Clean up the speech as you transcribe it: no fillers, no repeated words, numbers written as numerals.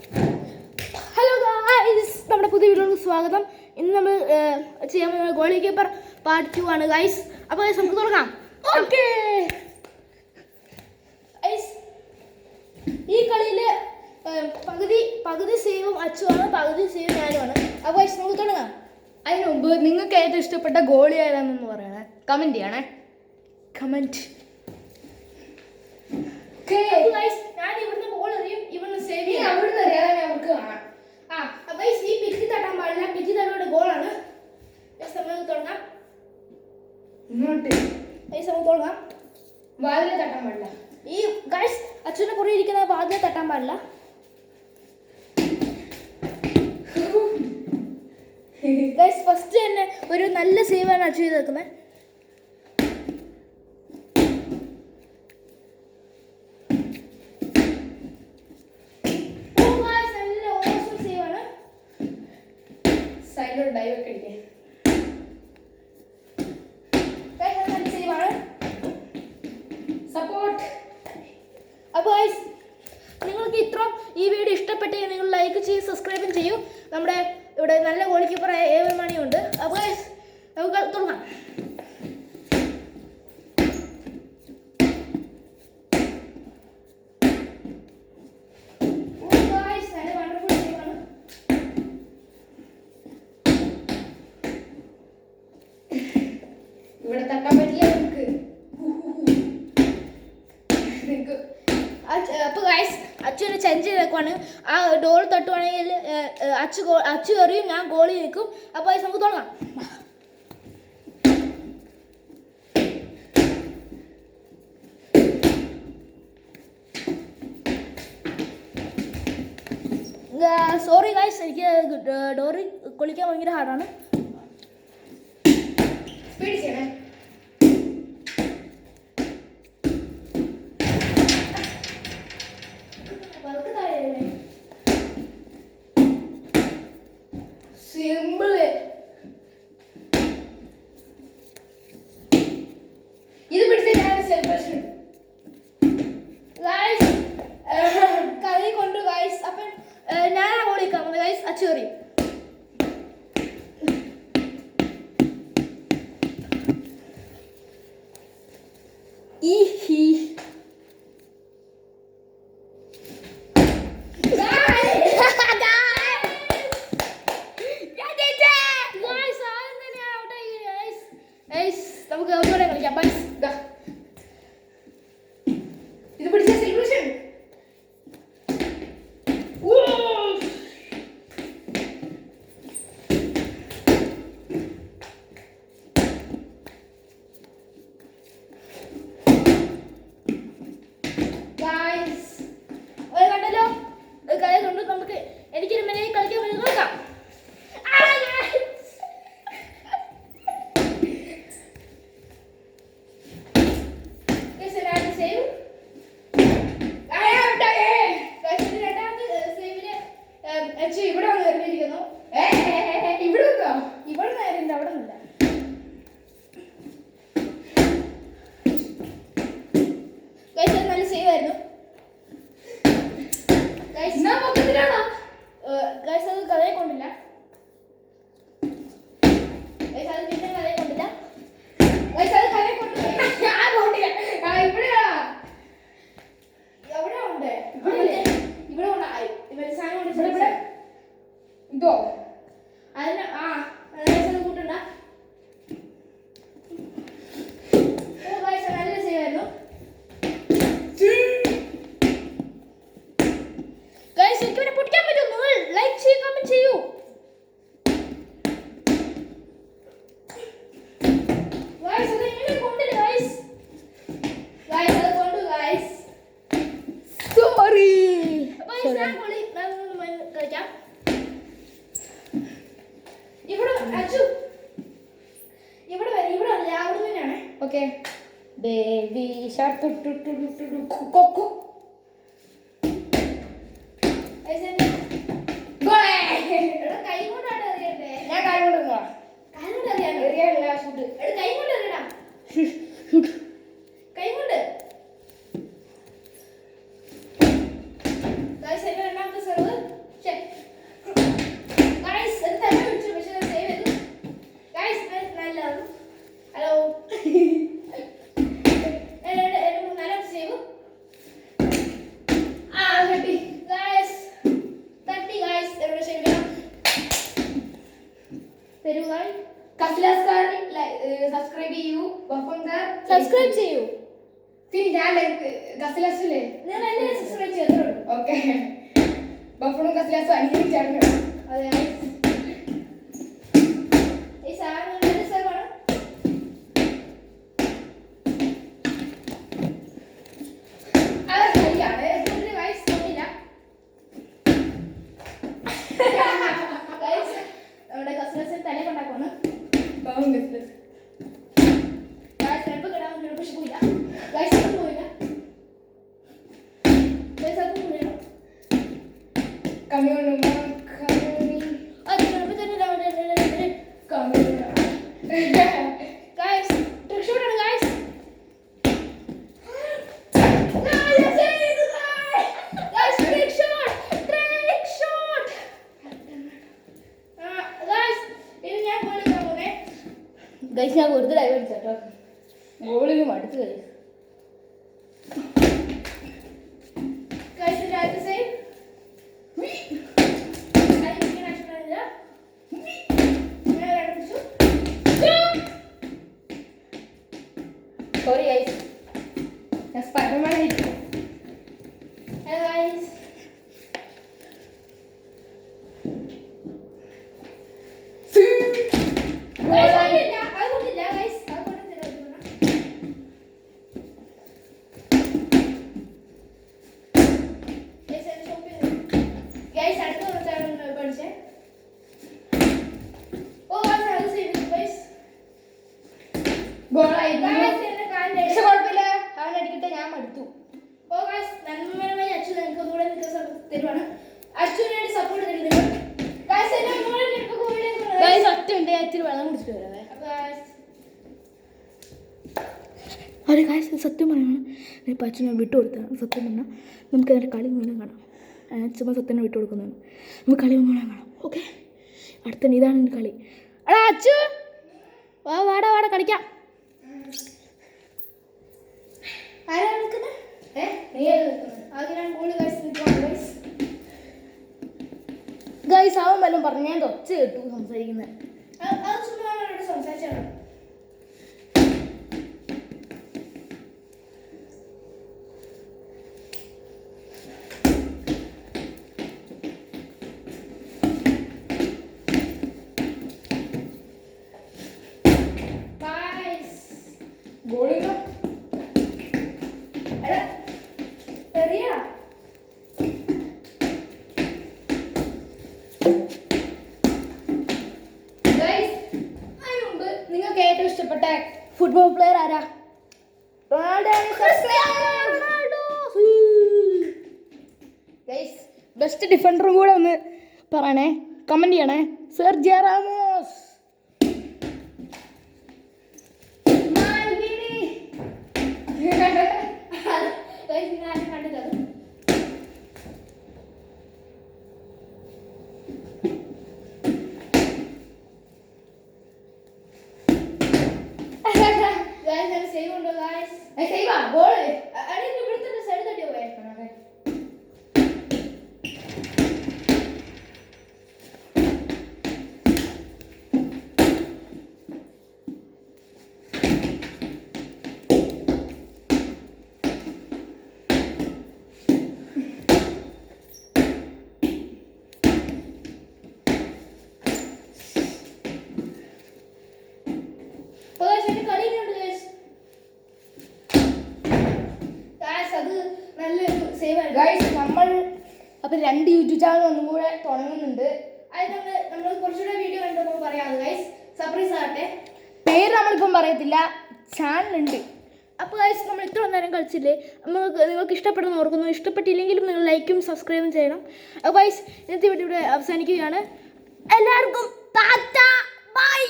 Hello guys, നമ്മുടെ പുതിയ വീഡിയോയിലേക്ക് സ്വാഗതം. ഇന്ന് നമ്മൾ ചെയ്യാൻ പോകുന്ന ഗോൾ കീപ്പർ പാർട്ട് 2 ആണ് ഗായ്സ്. അപ്പോൾ ഗായ്സ് നമുക്ക് തുടങ്ങാം. ഓക്കേ ഗായ്സ്, ഈ കളിയിൽ പകുതി സേവും അച്ചുവാണ്, പകുതി സേവ് ഞാനുമാണ്. അപ്പോൾ ഗായ്സ് നമുക്ക് തുടങ്ങാം. അതിന് മുമ്പ് നിങ്ങൾക്ക് ഏറ്റവും ഇഷ്ടപ്പെട്ട ഗോളി ആരാണെന്ന് പറയണേ, കമൻറ്റ് ചെയ്യണേ. കമൻറ്റ്. ഞാൻ ഇവിടുന്ന് ബോൾ എറിയും, ഇവിടുന്ന് സേവ് ചെയ്യും. അവിടുന്ന് അറിയാതെ അവർക്ക് കാണാം. അപ്പോൾ ഗായ്സ് ഈ പിച്ച് തട്ടാൻ പാടില്ല, പിച്ച് തട്ടുന്ന ഗോളാണ്. ഗായ്സ് നമുക്ക് തുടങ്ങാം. ഇങ്ങോട്ട് ഗായ്സ് നമുക്ക് തുടങ്ങാം. വാതിൽ തട്ടാൻ പാടില്ല. ഈ ഗായ്സ് അച്ഛൻ്റെ പുറകെ ഇരിക്കുന്ന വാതിൽ തട്ടാൻ പാടില്ല. ഗായ്സ് ഫസ്റ്റ് തന്നെ ഒരു നല്ല സേവാണ് അച്ഛൻ ചെയ്ത് വെക്കുന്നത്. സൈഡിലോട്ട് ഡൈവ് ഒക്കെ അടിക്കേ. നല്ല സേവാണ്. സപ്പോർട്ട്. അപ്പോൾ ഗായ്സ് നിങ്ങൾക്ക് ഇത്രയും ഈ വീഡിയോ ഇഷ്ടപ്പെട്ടെങ്കിൽ നിങ്ങൾ ലൈക്ക് ചെയ്യും, സബ്സ്ക്രൈബും ചെയ്യൂ. നമ്മുടെ ഇവിടെ നല്ല ഗോൾ കീപ്പർ ഏവൻ മണിയുണ്ട്. അപ്പോൾ ഗായ്സ് നമുക്ക് തുടങ്ങാം. ഇവിടെ തട്ടാൻ പറ്റില്ല നമുക്ക്. അപ്പോൾ ഗായ്സ് അച്ഛനെ ചേഞ്ച് ചെയ്തേക്കുവാണ്. ആ ഡോർ തട്ടുവാണെങ്കിൽ അച്ചു കയറിയും ഞാൻ ഗോളി നിൽക്കും. അപ്പോൾ ഗായ്സ് നമുക്ക് തുടങ്ങാം. സോറി ഗായ്സ്, എനിക്ക് ഡോറി കൊളിക്കാൻ ഭയങ്കര ഹാർഡാണ്. സ്പീഡ് ചെയ്യണേ. സിമ്പിള്. ഇത് പിടിച്ച ഞാൻ സെലിബ്രേഷൻ ഗായ്സ് കൈ കൊണ്ട് ഗായ്സ്. അപ്പം ഞാൻ ആ ഗോളി നിൽക്കാൻ പോകുന്നത് ഗായ്സ്. അച്ചു കയറി നമുക്ക് ഒന്നുകൂടെ കളിക്കാം. ബൈസ് ഇത് പിടിച്ച സെലിബ്രേഷൻ. കണ്ടല്ലോ, കളി കൊണ്ട് നമുക്ക് എനിക്കൊരു മെനയിൽ കളിക്കാൻ വേണ്ടി നോക്കാം. ഇവിടെ വന്ന് കയറിയിരിക്കുന്നു. ഇവിടെ നിന്നോ? ഇവിടെ നേരം അവിടെ നിന്നില്ല. നല്ല സേവ് ആയിരുന്നു. ഗൈസ് അത് കഥയെ കൊണ്ടില്ല. ഗൈസ് അത് പിന്നെ കഥയെ കൊണ്ടില്ല. ഗൈസ് അത് കഥയെ കൊണ്ടില്ല. എവിടെ ഉണ്ട്? ഇവിടെ ഉണ്ട്. സാധനം കൊണ്ട് ഇതോ അതിന് അത് കൂട്ടണ്ട. ഗൈസ് നല്ല സേവ് ആയിരുന്നു. ഗൈസ് എനിക്ക് പിന്നെ പൊട്ടിക്കാൻ പറ്റും. നിങ്ങൾ ലൈക്ക് ചെയ്യൂ, കമന്റ് ചെയ്യൂ. ഗൈസ് അത് എങ്ങനെ കൊണ്ടില്ല ഗൈസ്. ഗൈസ് അത് കൊണ്ടു ഗൈസ്. സോറി. അപ്പോൾ ഞാൻ കളിക്കാം. ഇവിടെ അച്ചു ഇവിടെ അല്ല, അവിടെ തന്നെയാണ്. ഓക്കെ. ബേബി ഷാർട്ട് കൊക്കോ. കൈ കൊണ്ടാണ് എറിയണ്ടേ. ഞാൻ കൈ കൊണ്ടുവന്നോ? കൈ കൊണ്ട് എറിയാൻ എറിയാനില്ല. ഷൂട്ട്. കൈ കൊണ്ട് എറിയടാ. കൈ കൊണ്ട് ഗൈസ് എന്റെ രണ്ടാമത്തെ സെർവ്. സബ്സ്ക്രൈബ് ചെയ്യൂ. സബ്സ്ക്രൈബ് ചെയ്യൂ. പിന്നെ ഞാൻ ഗസലാസില്ലേ ഞാൻ എന്നെ സബ്സ്ക്രൈബ് ചെയ്തോളൂ. ഓക്കെ. ബഫണും ഗസലാസും അനുകരിച്ചാണ്. അതെ ഈ സാധനം നല്ല സ്ഥലമാണ്. അത് ശരിയാണ്. ഒരു വയസ്സ് തോന്നില്ല. നമ്മുടെ കസ്റ്റമേഴ്സിന് തലേ കൊണ്ടാക്കുന്നു. ബഫണും ഗസലാസ് ചിലപ്പോൾ കിടാൻ പക്ഷെ പോയില്ല. ഗൈസ് അത് പോയില്ല. ഗൈസ് അത് പോയില്ല. കമ്മ്യൂണും അത് ചിലപ്പോൾ തന്നെ ഗൈസ് ട്രിക് ഷോട്ടാണ് ഗൈസ്. ഗൈസ് ഞാൻ വെറുതെ ലൈവ് അടിച്ചോ. ഗോളിന് മടുത്ത് കഴിയും. Guys, you try to say? I think I should try that. Sorry guys, ഞാൻ സ്പൈഡർമാൻ ആയിരിക്കും. Hey guys. Guys, അടുത്ത വർഷമാണ് പഠിച്ചേ. ഓ അത് ചെയ്തു guys. ഗോളായിരുന്നു. Guys, എന്നെ കാലിൽ പക്ഷെ കുഴപ്പമില്ല, അവൻ അടിക്കട്ടെ, ഞാൻ മടുത്തു. ഓ guys, നന്മമരമായി അച്ഛൻ നിങ്ങൾക്ക് ഒന്നുകൂടെ തരുവാണ്. അച്ഛന് വേണ്ടി സപ്പോർട്ട് തരുന്നത്. Guys, എന്നെ ഒന്നുകൂടെ നിങ്ങൾക്ക് കൂടെ ഗൈസ് ഒറ്റ ഉണ്ട്, ഞാൻ ഇത്തിരി വെള്ളം കുടിച്ചിട്ട് വരാവേ. അതെ കാശ് സത്യം പറയണം, ഞാൻ അച്ഛനെ വിട്ടു കൊടുത്തതാണ്. സത്യം പറഞ്ഞാൽ നമുക്ക് അതിൻ്റെ കളി മുഴുവൻ കാണാം. ചുമ്മാ സത്യനെ വിട്ടു കൊടുക്കുന്നതാണ്. നമുക്ക് കളി മുഴുവൻ കാണാം. ഓക്കെ, അടുത്ത ഇതാണ് എൻ്റെ കളി. എടാ അച്ചു വാ, വാടാ വാടാ കളിക്കാം. ആരാണ് നിൽക്കുന്നത്? ആദ്യം ഞാൻ ഗോളി ഗൈസ് അവൻ വല്ലതും പറഞ്ഞു, ഞാൻ ഒച്ച കേട്ടു സംസാരിക്കുന്നത്. അത് ചുമ്മാ സംസാരിച്ചാണ്. ഗോളിനോ നിങ്ങൾക്ക് ഏറ്റവും ഇഷ്ടപ്പെട്ട ഫുട്ബോൾ പ്ലെയർ ആരാ? ഗൈസ് ബെസ്റ്റ് ഡിഫൻഡറും കൂടെ ഒന്ന് പറയണേ, കമന്റ് ചെയ്യണേ. സെർജിയോ റാമോസ്, കണ്ടത് സേവ് ഉണ്ടോ ഗായ്സ്? സേവാ ഗോൾ ഇവിടുത്തെ സൈഡ് തട്ടിയോ പോയെ? ഗൈസ് നമ്മൾ അപ്പം 2 യൂട്യൂബ് ചാനൽ ഒന്നും കൂടെ തുടങ്ങുന്നുണ്ട്. അത് നമ്മൾ കുറച്ചുകൂടെ വീഡിയോ കണ്ടപ്പോൾ പറയാം. ഗൈസ് സർപ്രൈസ് ആകട്ടെ. പേര് നമ്മളിപ്പം പറയത്തില്ല, ചാനലുണ്ട്. അപ്പോൾ ഗൈസ് നമ്മൾ ഇത്ര നേരം കളിച്ചില്ലേ, നിങ്ങൾക്ക് ഇഷ്ടപ്പെടുന്ന ഓർക്കുന്നു. ഇഷ്ടപ്പെട്ടില്ലെങ്കിലും നിങ്ങൾ ലൈക്കും സബ്സ്ക്രൈബും ചെയ്യണം. അപ്പോൾ ഗൈസ് ഇന്നത്തെ വീഡിയോ ഇവിടെ അവസാനിക്കുകയാണ്. എല്ലാവർക്കും ടാറ്റ ബൈ.